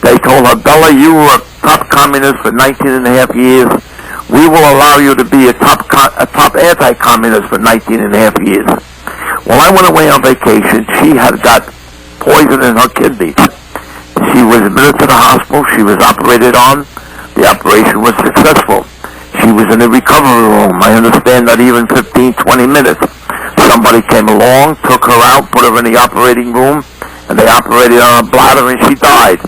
They told her, Bella, you were a top communist for 19 and a half years. We will allow you to be a top anti-communist for 19 and a half years. Well, I went away on vacation. She had got poison in her kidneys. She was admitted to the hospital. She was operated on. The operation was successful. She was in the recovery room. I understand that even 15, 20 minutes. Somebody came along, took her out, put her in the operating room, and they operated on her bladder, and she died.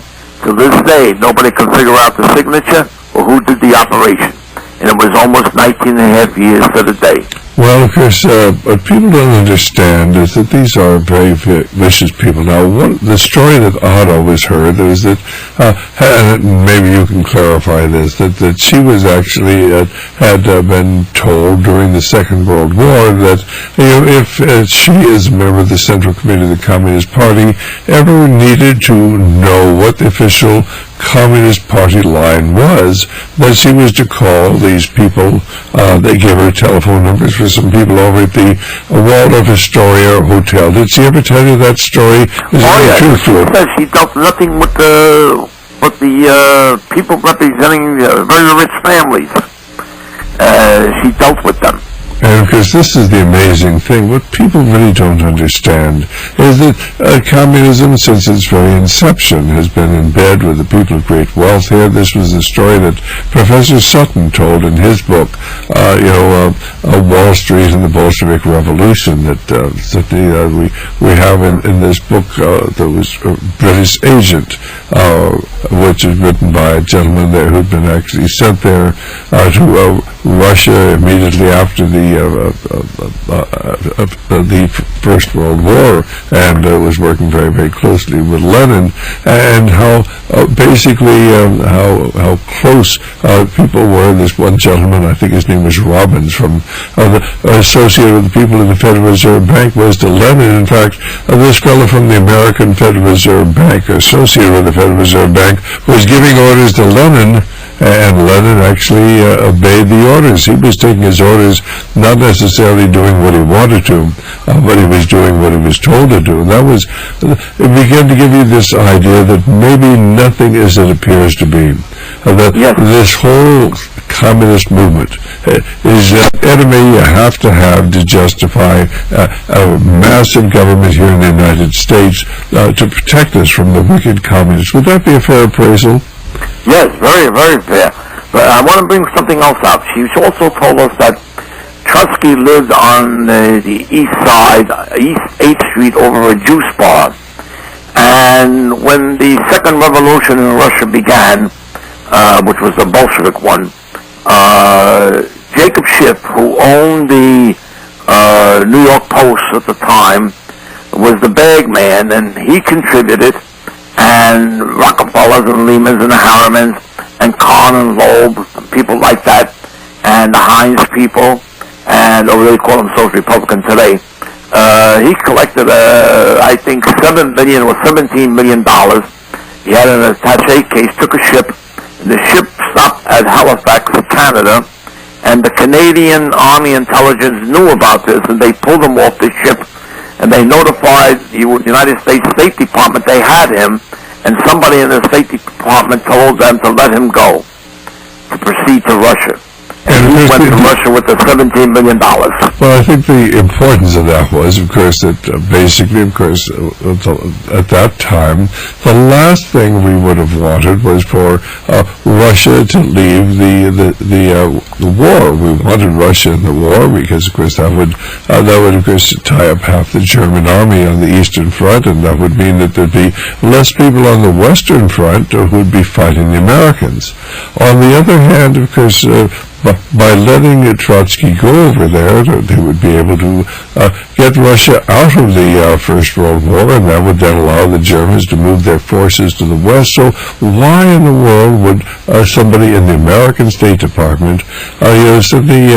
To this day, nobody can figure out the signature or who did the operation. And it was almost 19 and a half years to the day. Well, of course, what people don't understand is that these are very vicious people. Now, the story that I'd always heard is that, and maybe you can clarify this, that she was actually, had been told during the Second World War that, if she, as a member of the Central Committee of the Communist Party, ever needed to know what the official Communist Party line was, that she was to call these people. They gave her telephone numbers for some people over at the Waldorf Astoria Hotel. Did she ever tell you that story? She says she dealt nothing with the people representing very rich families. She dealt with them. And of course, this is the amazing thing. What people really don't understand is that communism, since its very inception, has been in bed with the people of great wealth here. This was the story that Professor Sutton told in his book, Wall Street and the Bolshevik Revolution, that we have in this book. There was a British agent, which is written by a gentleman there who'd been actually sent there to Russia immediately after the First World War, and was working very, very closely with Lenin, and how close people were. This one gentleman, I think his name was Robbins, from associated with the people in the Federal Reserve Bank, was to Lenin. In fact, this fellow from the American Federal Reserve Bank, associated with the Federal Reserve Bank, was giving orders to Lenin, and Lenin actually obeyed the orders. He was taking his orders, not necessarily doing what he wanted to, but he was doing what he was told to do. And that was, it began to give you this idea that maybe nothing is as it appears to be. This whole communist movement is an enemy you have to justify a massive government here in the United States to protect us from the wicked communists. Would that be a fair appraisal? Yes, very, very fair. But I want to bring something else out. She also told us that Trotsky lived on the east side, East 8th Street, over a juice bar. And when the Second Revolution in Russia began, which was the Bolshevik one, Jacob Schiff, who owned the New York Post at the time, was the bag man, and he contributed, and Rockefellers and Lehmans and the Harrimans and Kahn and Loeb, people like that, and the Heinz people, and they call them Social Republican today. He collected, I think, $7 million or $17 million. He had an attaché case, took a ship, and the ship stopped at Halifax, Canada, and the Canadian Army Intelligence knew about this, and they pulled him off the ship, and they notified the United States State Department they had him, and somebody in the State Department told them to let him go, to proceed to Russia. And he went to Russia with the $17 million. Well, I think the importance of that was, of course, that basically, of course, at that time, the last thing we would have wanted was for Russia to leave the war. We wanted Russia in the war because, of course, that would of course tie up half the German army on the Eastern Front, and that would mean that there'd be less people on the Western Front who would be fighting the Americans. On the other hand, of course, by letting Trotsky go over there, they would be able to get Russia out of the First World War, and that would then allow the Germans to move their forces to the West. So why in the world would somebody in the American State Department simply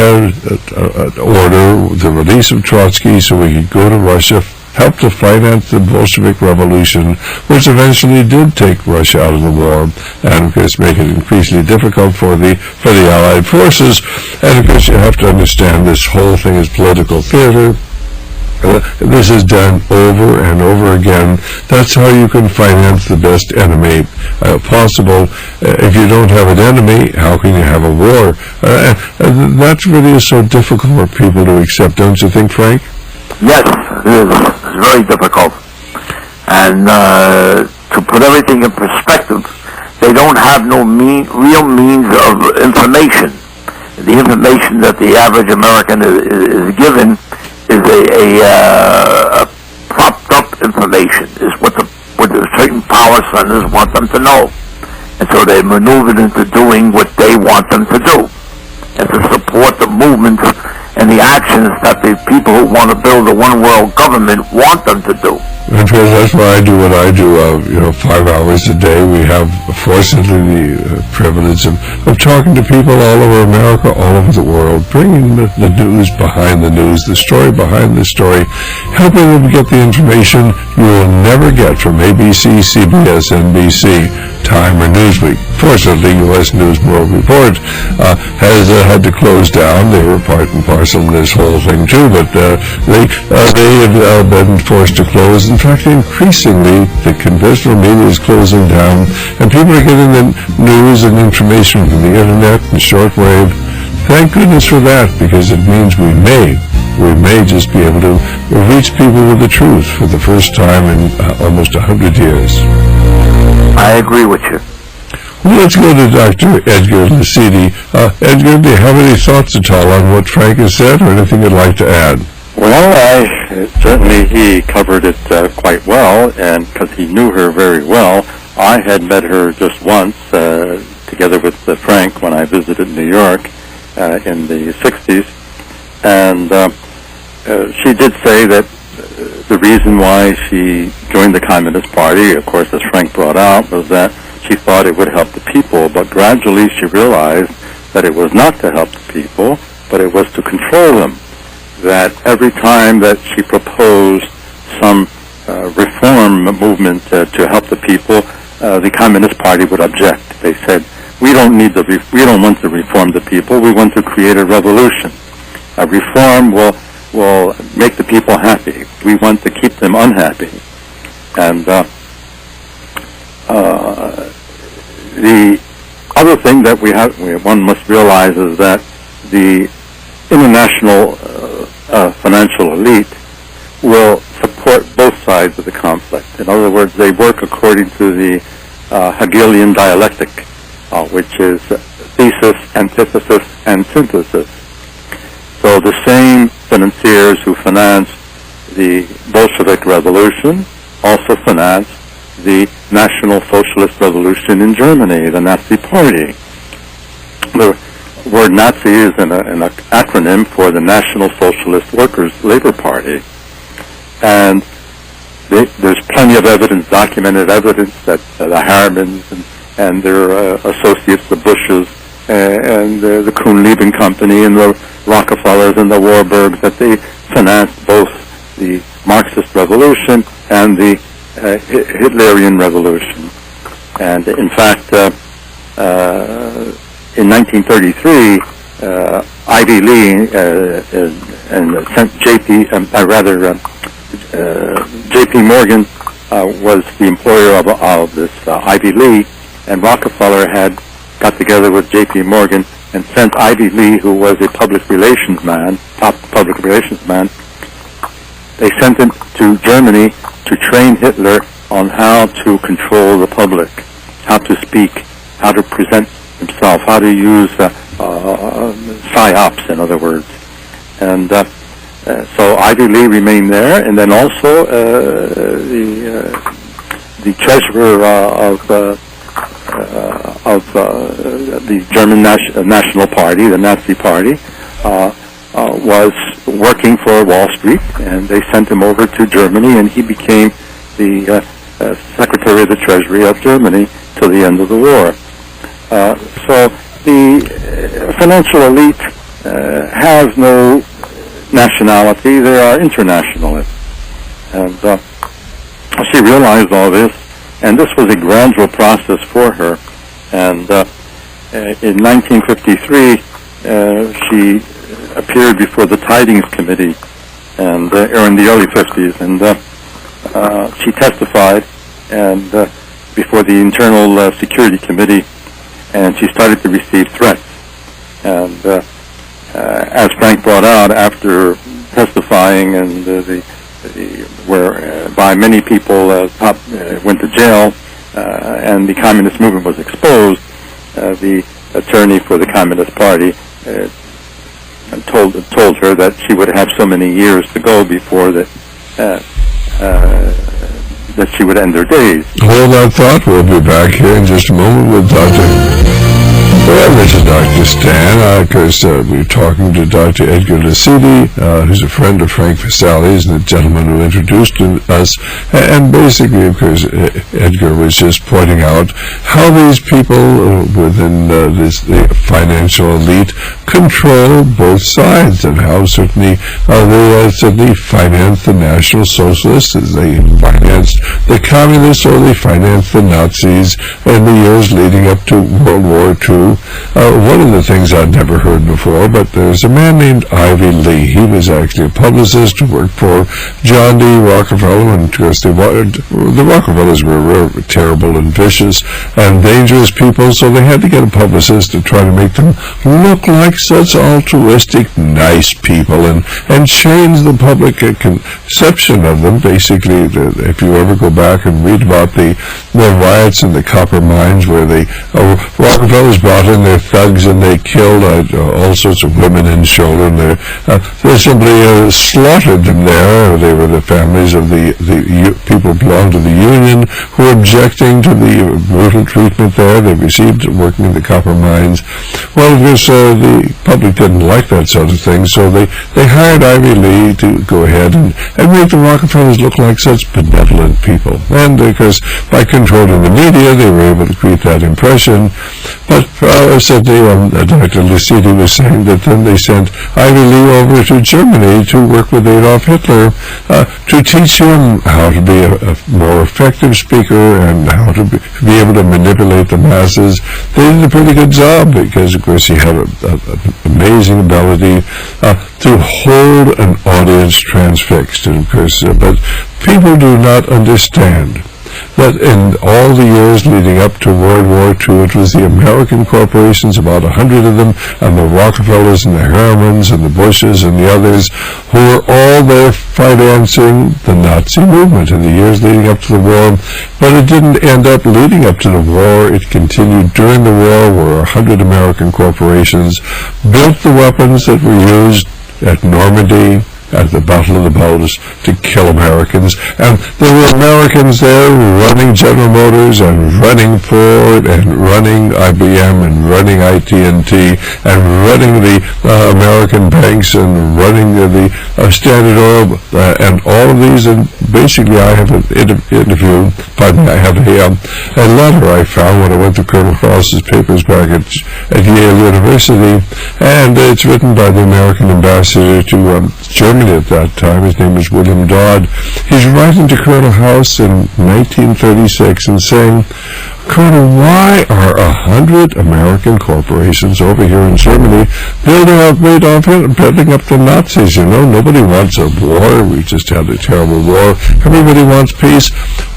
order the release of Trotsky so we could go to Russia, help to finance the Bolshevik Revolution, which eventually did take Russia out of the war, and of course make it increasingly difficult for the Allied forces. And of course you have to understand this whole thing is political theater. This is done over and over again. That's how you can finance the best enemy possible. If you don't have an enemy, how can you have a war? That really is so difficult for people to accept, don't you think, Frank? Yes, it is. It's very difficult. And to put everything in perspective, they don't have no real means of information. The information that the average American is given is a propped up information, is what the certain power centers want them to know. And so they maneuver into doing what they want them to do, and to support the movements and the actions that the people who want to build a one-world government want them to do. That's why I do what I do. 5 hours a day. We have, fortunately, the privilege of talking to people all over America, all over the world, bringing the news behind the news, the story behind the story, helping them get the information you will never get from ABC, CBS, NBC, Time, or Newsweek. Fortunately, U.S. News World Report has had to close down. They were part and parcel in this whole thing too, but they have been forced to close. In fact, increasingly, the conventional media is closing down, and people are getting the news and information from the internet and shortwave. Thank goodness for that, because it means we may just be able to reach people with the truth for the first time in almost 100 years. I agree with you. Well, let's go to Dr. Edgar Lucidi. Edgar, do you have any thoughts at all on what Frank has said, or anything you'd like to add? Well, certainly he covered it quite well, and because he knew her very well. I had met her just once, together with Frank, when I visited New York in the 60s, and she did say that the reason why she joined the Communist Party, of course, as Frank brought out, was that she thought it would help the people, but gradually she realized that it was not to help the people, but it was to control them. That every time that she proposed some reform movement to help the people, the Communist Party would object. They said, we don't want to reform the people, we want to create a revolution. A reform will make the people happy. We want to keep them unhappy. And the other thing that one must realize is that the international financial elite will support both sides of the conflict. In other words, they work according to the Hegelian dialectic, which is thesis, antithesis, and synthesis. So the same financiers who financed the Bolshevik Revolution also financed the National Socialist Revolution in Germany, the Nazi Party. The word Nazi is an acronym for the National Socialist Workers' Labor Party. And there's plenty of evidence, documented evidence, that the Harrimans and their associates, the Bushes, and the Kuhn-Lieben Company and the Rockefellers and the Warburgs, that they financed both the Marxist Revolution and the Hitlerian Revolution. And in fact, in 1933, Ivy Lee and sent J.P. Morgan was the employer of this Ivy Lee, and Rockefeller had got together with J.P. Morgan and sent Ivy Lee, who was a top public relations man, they sent him to Germany to train Hitler on how to control the public, how to speak, how to present himself, how to use psyops, in other words. And so Ivy Lee remained there, and then also the treasurer of the German National Party, the Nazi Party, was working for Wall Street, and they sent him over to Germany, and he became the Secretary of the Treasury of Germany till the end of the war. So the financial elite has no nationality; they are internationalists, and she realized all this, and this was a gradual process for her. And in 1953, she appeared before the Tidings Committee and or in the early 50s, and she testified and before the Internal Security Committee, and she started to receive threats. And as Frank brought out, after testifying, and whereby many people went to jail, and the communist movement was exposed, the attorney for the Communist Party told her that she would have so many years to go before that she would end her days. Hold that thought. We'll be back here in just a moment with this is Dr. Stan. Of course, we're talking to Dr. Edgar Lucidi, who's a friend of Frank Vassalli's and the gentleman who introduced us. And basically, of course, Edgar was just pointing out how these people within the financial elite control both sides, and how certainly they certainly financed the National Socialists, they financed the Communists, or they financed the Nazis in the years leading up to World War II. One of the things I'd never heard before, but there's a man named Ivy Lee. He was actually a publicist who worked for John D. Rockefeller, and of course the Rockefellers were terrible and vicious and dangerous people, so they had to get a publicist to try to make them look like such altruistic, nice people, and change the public conception of them. Basically, if you ever go back and read about the riots in the copper mines where the Rockefellers brought in their thugs and they killed all sorts of women and children. They simply slaughtered them there. They were the families of the people who belonged to the Union who were objecting to the brutal treatment there they received working in the copper mines. Well, the public didn't like that sort of thing, so they hired Ivy Lee to go ahead and make the Rockefellers look like such benevolent people. And because by controlling the media, they were able to create that impression. But Dr. Lucidi was saying that then they sent Ivy Lee over to Germany to work with Adolf Hitler to teach him how to be a more effective speaker and how to be able to manipulate the masses. They did a pretty good job because, of course, he had an amazing ability to hold an audience transfixed. And, of course, but people do not understand that in all the years leading up to World War II, it was the American corporations, about 100 of them, and the Rockefellers and the Hermans and the Bushes and the others, who were all there financing the Nazi movement in the years leading up to the war. But it didn't end up leading up to the war. It continued during the war, where 100 American corporations built the weapons that were used at Normandy, at the Battle of the Bulge, to kill Americans. And there were Americans there running General Motors and running Ford and running IBM and running AT&T and running the American banks and running the Standard Oil and all of these. And basically I have an interview, I have a letter I found when I went to Colonel Cross's papers back at Yale University, and it's written by the American ambassador to Germany at that time. His name is William Dodd. He's writing to Colonel House in 1936 and saying, "Colonel, why are 100 American corporations over here in Germany building up the Nazis? You know, nobody wants a war. We just had a terrible war. Everybody wants peace.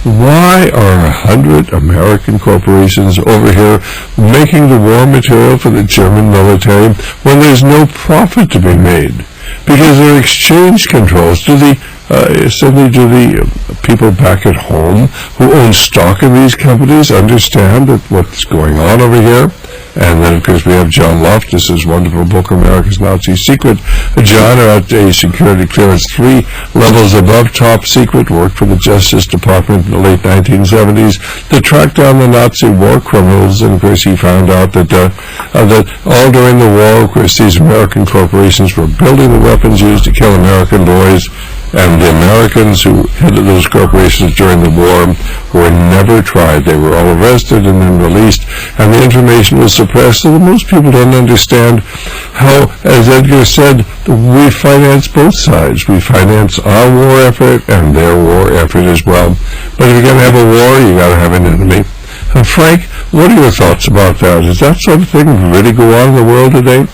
Why are 100 American corporations over here making the war material for the German military when there's no profit to be made? Because there are exchange controls. Certainly do the people back at home who own stock in these companies understand that what's going on over here?" And then, of course, we have John Loftus's wonderful book, America's Nazi Secret. John, at a security clearance 3 levels above top secret, worked for the Justice Department in the late 1970s to track down the Nazi war criminals. And, of course, he found out that all during the war, of course, these American corporations were building the weapons used to kill American boys. And the Americans who headed those corporations during the war were never tried. They were all arrested and then released, and the information was suppressed. So that most people don't understand how, as Edgar said, we finance both sides. We finance our war effort and their war effort as well. But if you're going to have a war, you got to have an enemy. Frank, what are your thoughts about that? Does that sort of thing really go on in the world today?